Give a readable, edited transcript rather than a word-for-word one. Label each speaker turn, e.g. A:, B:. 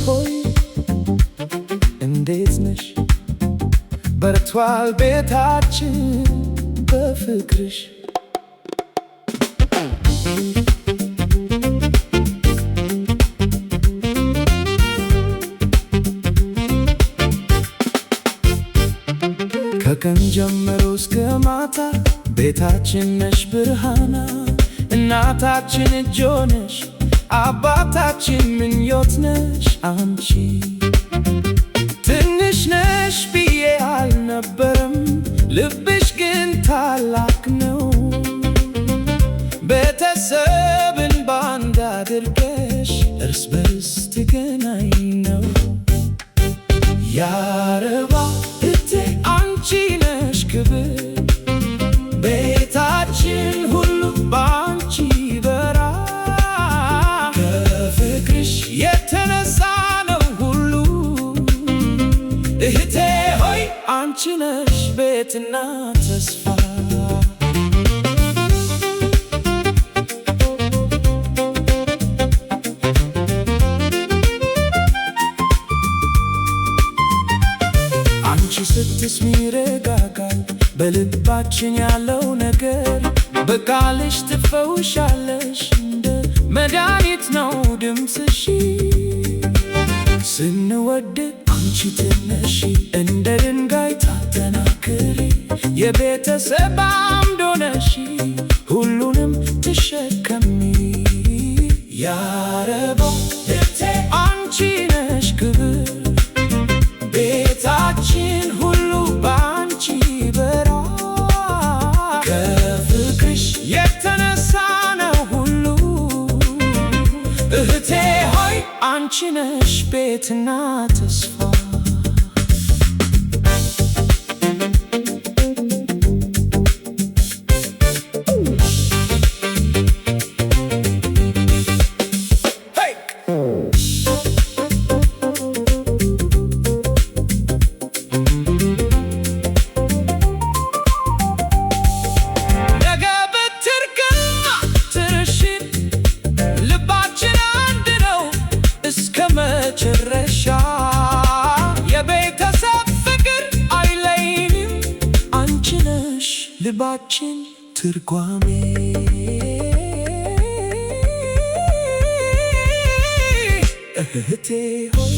A: ሆይ እንዴት ነሽ? በርቷል ቤታችን በፍቅርሽ። ከቀን ጀምሮ እስከ ማታ ቤታችን ነሽ ብርሃና። እናታችን እጆ ነሽ፣ አባታችን ምኞት ነሽ አንቺ። ትንሽ ነሽ ብዬ አልነበረም፣ ልብሽ ግን ታላቅ ነው። ቤተሰብን ባንድ አድርገሽ እርስ በርስ ትገናኝ ነው። ያረባ እቴ አንቺ ነሽ ክብር፣ ቤታችን ሁሉ ባንቺ በራ። ከፍቅርሽ የተነሳ ነው ሁሉ። እህቴ ሆይ አንቺ ነሽ ቤትና ተስፋ። አንቺ ስትስሚ ይረጋጋል በልባችን ያለው ነገር። በቃልሽ ትፈውሻለሽ፣ እንደ መድኃኒት ነው ድምፅሽ። ስንወድቅ አንቺ ትነሺ፣ እንደ ድንጋይ ታጠናክሪ። የቤተሰብ አምድ ሆነሽ ሁሉንም ትሸከሚ። ያረባው እቴ አንቺ ነሽ ክብር፣ ቤታችን ሁሉ ባንቺ በራ። ከፍቅርሽ የተነሳ ነው ሁሉ። እህቴ ሆይ አንቺ ነሽ ቤትና ተስፋ። መጨረሻ የቤተሰብ ፍቅር አይለይንም፣ አንቺ ነሽ ልባችን ትርጓሜ። እህቴ ሆይ